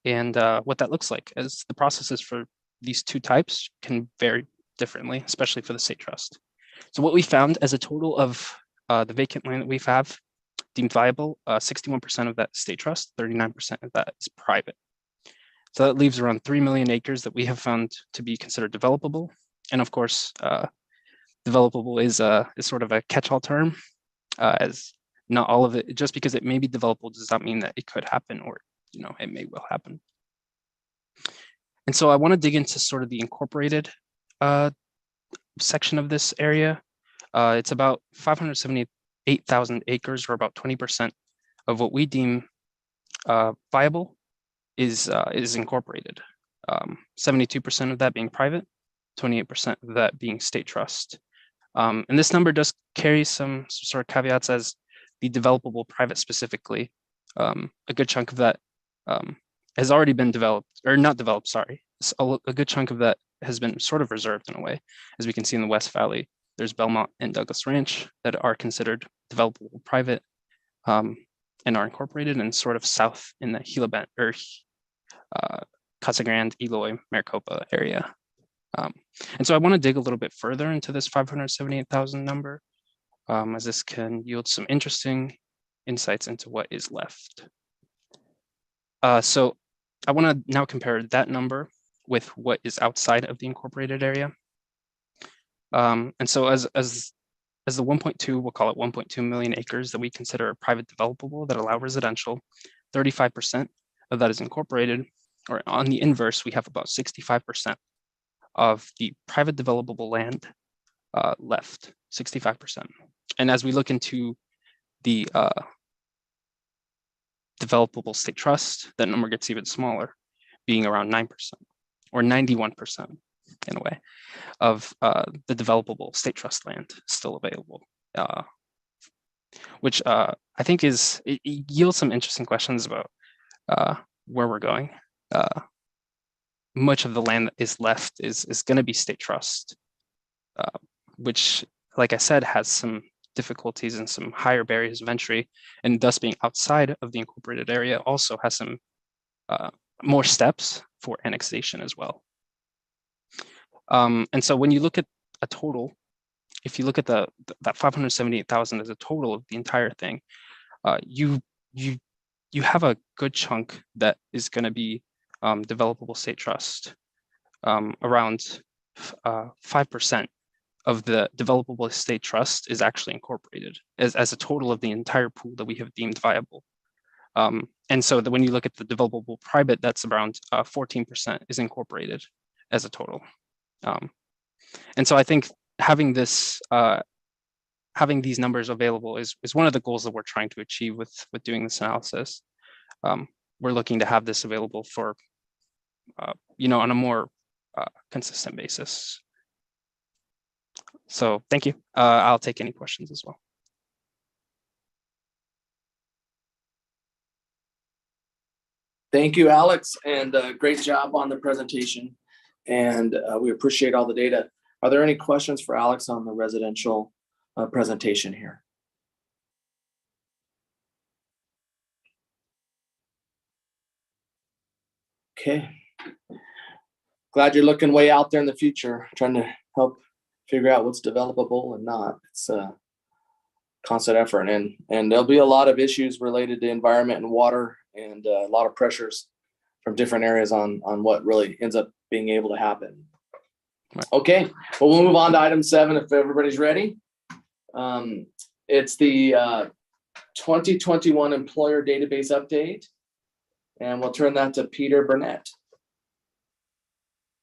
and what that looks like, as the processes for these two types can vary differently, especially for the state trust. So what we found as a total of the vacant land that we have deemed viable, 61% of that state trust, 39% of that is private. So that leaves around 3 million acres that we have found to be considered developable. And of course, developable is sort of a catch-all term, as not all of it, just because it may be developable does not mean that it could happen, or it may well happen. And so I want to dig into sort of the incorporated section of this area. It's about 578,000 acres, or about 20% of what we deem viable is incorporated. 72% of that being private, 28% of that being state trust. And this number does carry some sort of caveats, as the developable private specifically. A good chunk of that has already been developed, or not developed, sorry. A good chunk of that has been sort of reserved in a way. As we can see in the West Valley, there's Belmont and Douglas Ranch that are considered developable private and are incorporated, and sort of south in the Gila Bend, or Casa Grande, Eloy, Maricopa area. And so I want to dig a little bit further into this 578,000 number, as this can yield some interesting insights into what is left. So I want to now compare that number with what is outside of the incorporated area. And so as the 1.2, we'll call it 1.2 million acres that we consider private developable that allow residential, 35% of that is incorporated, or on the inverse, we have about 65% of the private developable land left, 65%. And as we look into the developable state trust, that number gets even smaller, being around 9%, or 91% in a way, of the developable state trust land still available, which I think it yields some interesting questions about where we're going. Much of the land that is left is going to be state trust, which, like I said, has some difficulties and some higher barriers of entry, and thus being outside of the incorporated area also has some more steps for annexation as well. And so when you look at a total, if you look at that 578,000 as a total of the entire thing, you have a good chunk that is going to be developable state trust. Around 5% of the developable state trust is actually incorporated as a total of the entire pool that we have deemed viable. And so when you look at the developable private, that's around 14% is incorporated as a total. And so I think having this, having these numbers available is one of the goals that we're trying to achieve with doing this analysis. We're looking to have this available for, on a more consistent basis. So thank you. I'll take any questions as well. Thank you, Alex, and great job on the presentation. And we appreciate all the data. Are there any questions for Alex on the residential presentation here? Okay. Glad you're looking way out there in the future, trying to help figure out what's developable and not. It's a constant effort, and there'll be a lot of issues related to environment and water, and a lot of pressures from different areas on what really ends up being able to happen. Okay, well, we'll move on to item 7 if everybody's ready. It's the 2021 employer database update, and we'll turn that to Peter Burnett.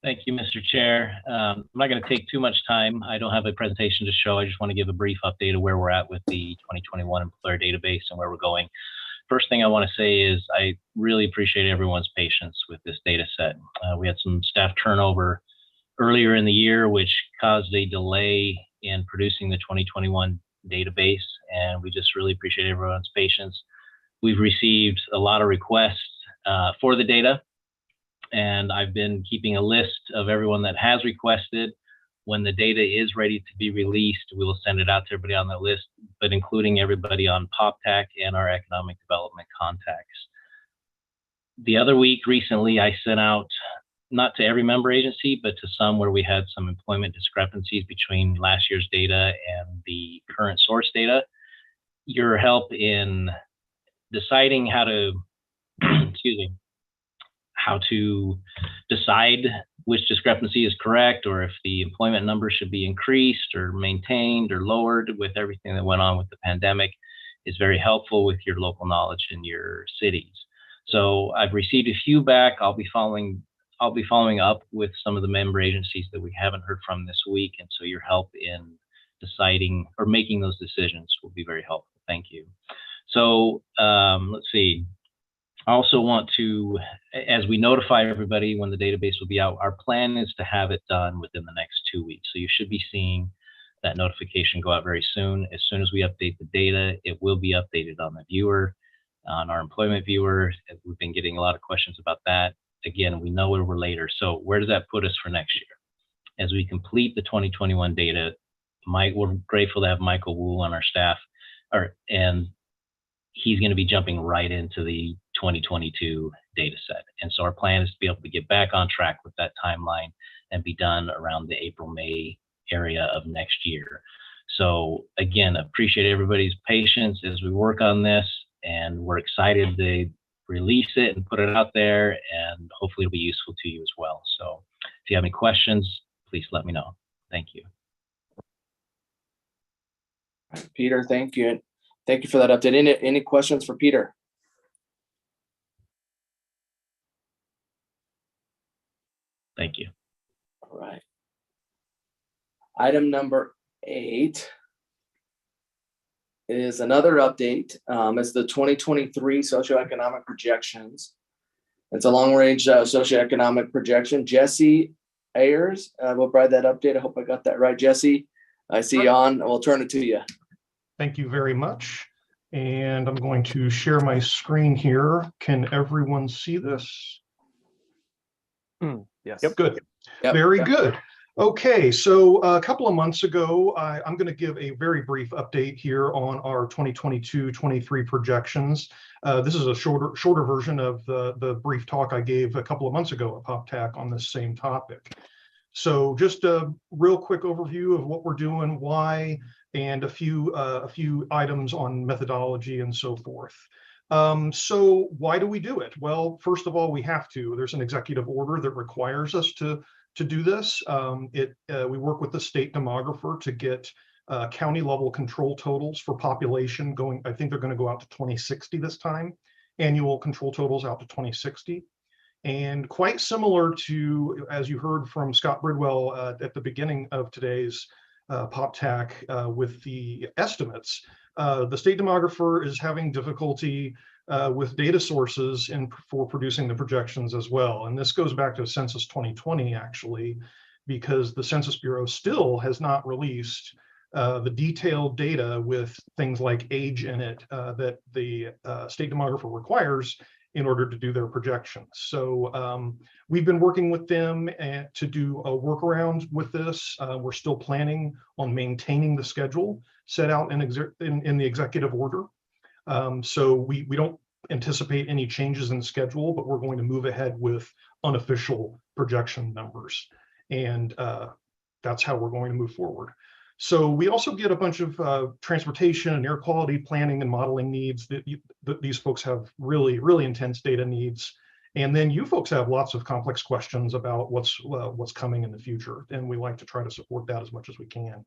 Thank you, Mr. Chair. I'm not going to take too much time. I don't have a presentation to show. I just want to give a brief update of where we're at with the 2021 employer database and where we're going. First thing I want to say is I really appreciate everyone's patience with this data set. We had some staff turnover earlier in the year, which caused a delay in producing the 2021 database, and we just really appreciate everyone's patience. We've received a lot of requests for the data, and I've been keeping a list of everyone that has requested. When the data is ready to be released, we will send it out to everybody on that list, but including everybody on PopTac and our economic development contacts. The other week recently, I sent out, not to every member agency, but to some where we had some employment discrepancies between last year's data and the current source data. Your help in deciding how to, excuse me, how to decide which discrepancy is correct, or if the employment number should be increased or maintained or lowered with everything that went on with the pandemic, is very helpful with your local knowledge in your cities. So I've received a few back. I'll be following up with some of the member agencies that we haven't heard from this week, and so your help in deciding or making those decisions will be very helpful. Thank you. So let's see. I also want to, as we notify everybody when the database will be out, our plan is to have it done within the next 2 weeks. So you should be seeing that notification go out very soon. As soon as we update the data, it will be updated on the viewer, on our employment viewer. We've been getting a lot of questions about that. Again, we know we're later. So where does that put us for next year? As we complete the 2021 data, we're grateful to have Michael Wu on our staff, and he's going to be jumping right into the 2022 data set. And so our plan is to be able to get back on track with that timeline and be done around the April-May area of next year. So again, appreciate everybody's patience as we work on this, and we're excited to release it and put it out there, and hopefully it'll be useful to you as well. So if you have any questions, please let me know. Thank you. Peter, thank you. Thank you for that update. Any questions for Peter? Thank you. All right. Item number 8 is another update. It's the 2023 socioeconomic projections. It's a long-range socioeconomic projection. Jesse Ayers will provide that update. I hope I got that right. Jesse, I see you on. We'll turn it to you. Thank you very much. And I'm going to share my screen here. Can everyone see this? Yes. Yep. Good. Yep. Very good. Okay, so a couple of months ago, I'm going to give a very brief update here on our 2022-23 projections. This is a shorter version of the brief talk I gave a couple of months ago at PopTac on this same topic. So just a real quick overview of what we're doing, why, and a few items on methodology and so forth. So why do we do it? Well, first of all, we have to. There's an executive order that requires us to do this. We work with the state demographer to get county level control totals for population going. I think they're going to go out to 2060 this time, annual control totals out to 2060. And quite similar to, as you heard from Scott Bridwell at the beginning of today's PopTac with the estimates, the state demographer is having difficulty with data sources for producing the projections as well. And this goes back to Census 2020, actually, because the Census Bureau still has not released the detailed data with things like age in it that the state demographer requires in order to do their projections. So we've been working with them to do a workaround with this. We're still planning on maintaining the schedule set out in the executive order. So we don't anticipate any changes in schedule, but we're going to move ahead with unofficial projection numbers. And that's how we're going to move forward. So we also get a bunch of transportation and air quality planning and modeling needs that these folks have really, really intense data needs. And then you folks have lots of complex questions about what's coming in the future. And we like to try to support that as much as we can.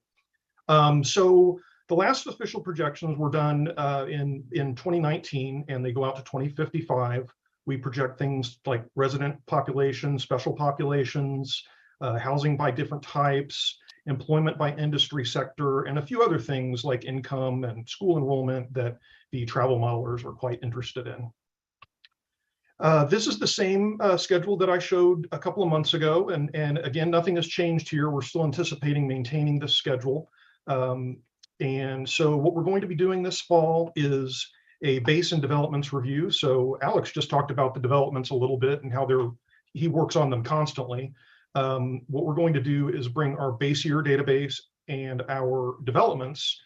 So the last official projections were done in 2019, and they go out to 2055. We project things like resident population, special populations, housing by different types, employment by industry sector, and a few other things like income and school enrollment that the travel modelers are quite interested in. This is the same schedule that I showed a couple of months ago. And again, nothing has changed here. We're still anticipating maintaining this schedule. And so what we're going to be doing this fall is a base and developments review. So Alex just talked about the developments a little bit and how he works on them constantly. What we're going to do is bring our base year database and our developments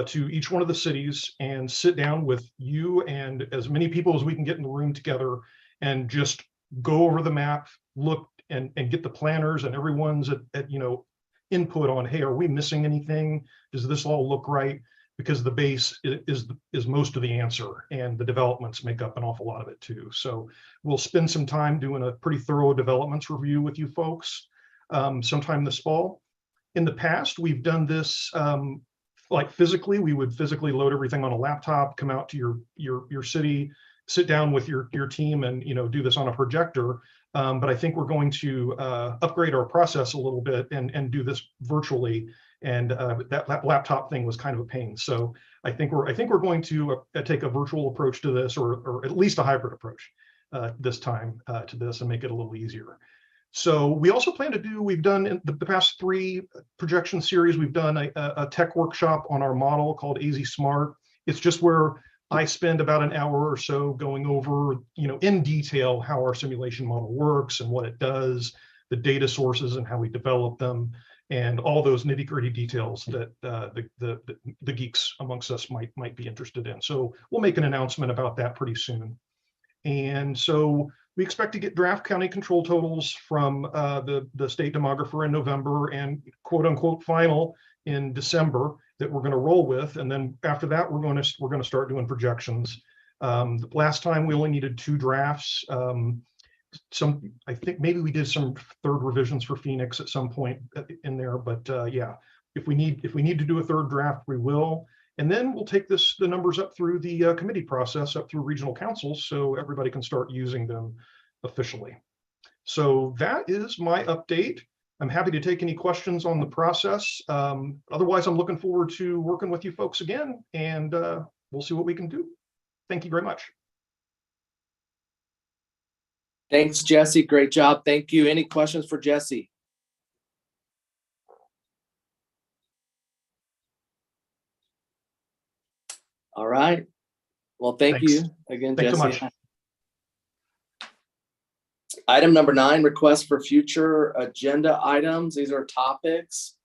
to each one of the cities and sit down with you and as many people as we can get in the room together and just go over the map, look and get the planners and everyone's input on, hey, are we missing anything? Does this all look right? Because the base is most of the answer, and the developments make up an awful lot of it too. So we'll spend some time doing a pretty thorough developments review with you folks sometime this fall. In the past, we've done this like physically. We would physically load everything on a laptop, come out to your city, sit down with your team, and do this on a projector. But I think we're going to upgrade our process a little bit and do this virtually. And that laptop thing was kind of a pain. So I think we're going to take a virtual approach to this, or at least a hybrid approach this time to this, and make it a little easier. So we also plan to do, we've done in the past 3 projection series, we've done a tech workshop on our model called AZ Smart. It's just where I spend about an hour or so going over, in detail how our simulation model works and what it does, the data sources and how we develop them, and all those nitty-gritty details that the geeks amongst us might be interested in. So we'll make an announcement about that pretty soon. And so we expect to get draft county control totals from the state demographer in November and quote unquote final in December that we're going to roll with. And then after that, we're going to start doing projections. Last time we only needed 2 drafts. I think maybe we did some third revisions for Phoenix at some point in there, but yeah, if we need to do a third draft, we will. And then we'll take the numbers up through the committee process, up through regional councils, so everybody can start using them officially. So that is my update. I'm happy to take any questions on the process. Otherwise, I'm looking forward to working with you folks again, and we'll see what we can do. Thank you very much. Thanks, Jesse. Great job. Thank you. Any questions for Jesse? All right. Well, thank you again, Thanks Jesse. so much. Item number 9, request for future agenda items. These are topics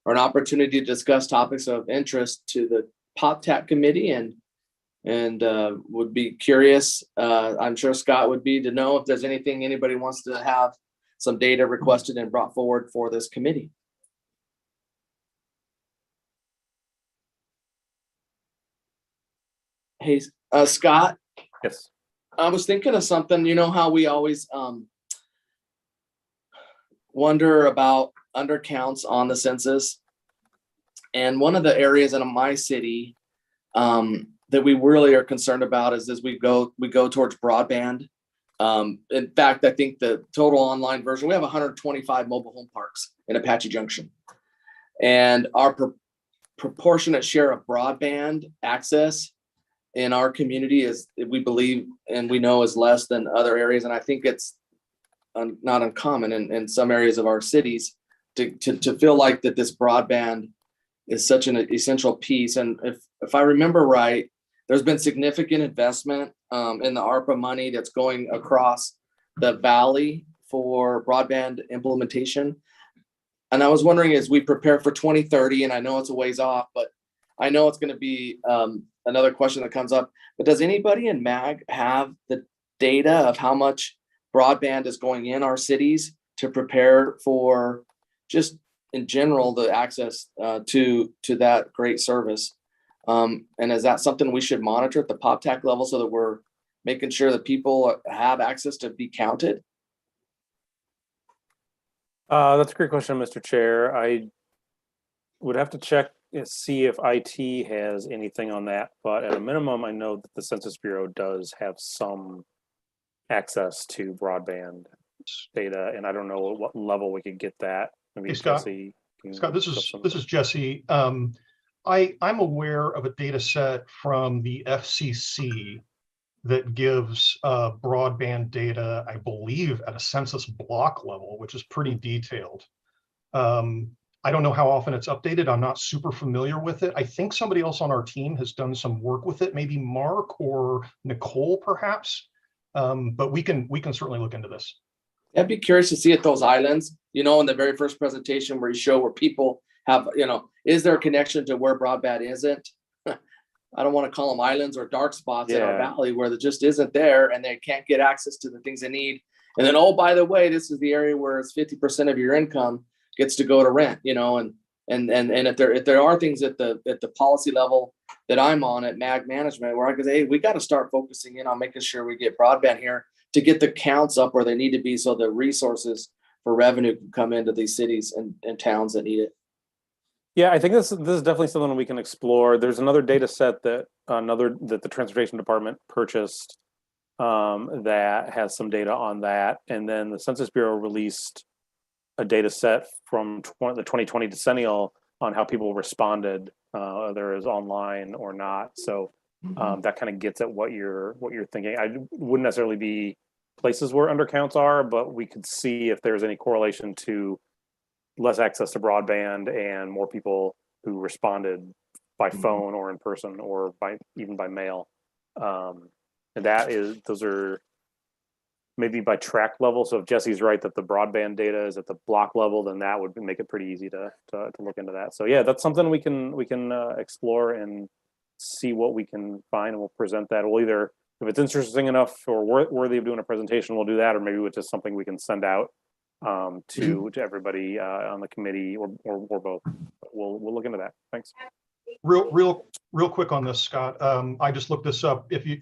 or an opportunity to discuss topics of interest to the PopTech committee, and would be curious. I'm sure Scott would be to know if there's anything anybody wants to have some data requested and brought forward for this committee. Hey, Scott. Yes. I was thinking of something. You know how we always wonder about undercounts on the census, and one of the areas in my city that we really are concerned about is as we go towards broadband. In fact, I think the total online version, we have 125 mobile home parks in Apache Junction, and our proportionate share of broadband access in our community is, we believe and we know, is less than other areas. And I think it's not uncommon in some areas of our cities to feel like that this broadband is such an essential piece. And if I remember right, there's been significant investment in the ARPA money that's going across the valley for broadband implementation. And I was wondering, as we prepare for 2030, and I know it's a ways off, but I know it's going to be another question that comes up, but does anybody in MAG have the data of how much broadband is going in our cities to prepare for just in general the access to that great service? And is that something we should monitor at the PopTech level so that we're making sure that people have access to be counted? That's a great question, Mr. Chair. I would have to check and see if IT has anything on that, but at a minimum, I know that the Census Bureau does have some access to broadband data, and I don't know at what level we could get that. Maybe Hey, Scott. Jesse can Scott, this put some of is that. Jesse. I'm aware of a data set from the FCC that gives broadband data, I believe, at a census block level, which is pretty detailed. I don't know how often it's updated. I'm not super familiar with it. I think somebody else on our team has done some work with it, maybe Mark or Nicole, perhaps. But we can certainly look into this. I'd be curious to see at those islands, in the very first presentation where you show where people have, is there a connection to where broadband isn't? I don't want to call them islands or dark spots in our valley where there just isn't there and they can't get access to the things they need. And then, oh, by the way, this is the area where it's 50% of your income gets to go to rent, and if there are things at the policy level that I'm on at MAG management where I can say, hey, we got to start focusing in on making sure we get broadband here to get the counts up where they need to be so the resources for revenue can come into these cities and towns that need it. Yeah, I think this is definitely something we can explore. There's another data set that the Transportation Department purchased that has some data on that, and then the Census Bureau released a data set from the 2020 decennial on how people responded, whether it was online or not. So that kind of gets at what you're thinking. I wouldn't necessarily be places where undercounts are, but we could see if there's any correlation to less access to broadband and more people who responded by phone or in person or even by mail. And those are maybe by tract level. So if Jesse's right that the broadband data is at the block level, then that would make it pretty easy to look into that. So yeah, that's something we can explore and see what we can find, and we'll present that. We'll either, if it's interesting enough or worthy of doing a presentation, we'll do that, or maybe it's just something we can send out to everybody on the committee or both. We'll look into that. Thanks. Real quick on this, Scott. I just looked this up. If you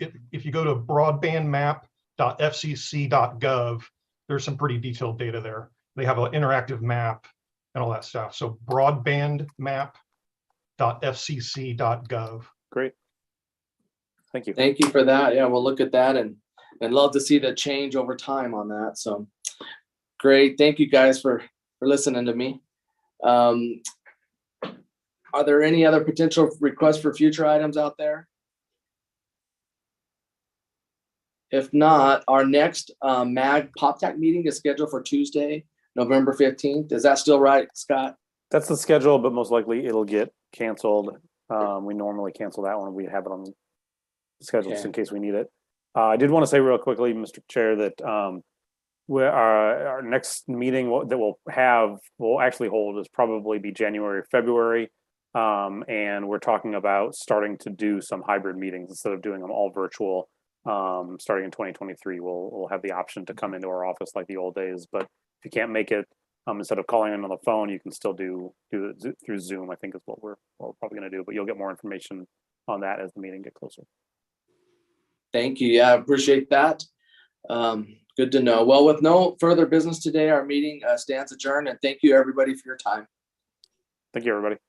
go to broadbandmap.fcc.gov, there's some pretty detailed data there. They have an interactive map and all that stuff. So broadbandmap.fcc.gov. Great. Thank you. Thank you for that. Yeah, we'll look at that and love to see the change over time on that. So great. Thank you guys for listening to me. Are there any other potential requests for future items out there? If not, our next MAG PopTech meeting is scheduled for Tuesday, November 15th. Is that still right, Scott? That's the schedule, but most likely it'll get canceled. We normally cancel that one. We have it on the schedule just in case we need it. I did want to say real quickly, Mr. Chair, that our next meeting that we'll actually hold is probably be January, February. And we're talking about starting to do some hybrid meetings instead of doing them all virtual. Starting in 2023, we'll have the option to come into our office like the old days. But if you can't make it, instead of calling in on the phone, you can still do it through Zoom, I think is what we're probably going to do. But you'll get more information on that as the meeting gets closer. Thank you. Yeah, I appreciate that. Good to know. Well, with no further business today, our meeting stands adjourned. And thank you, everybody, for your time. Thank you, everybody.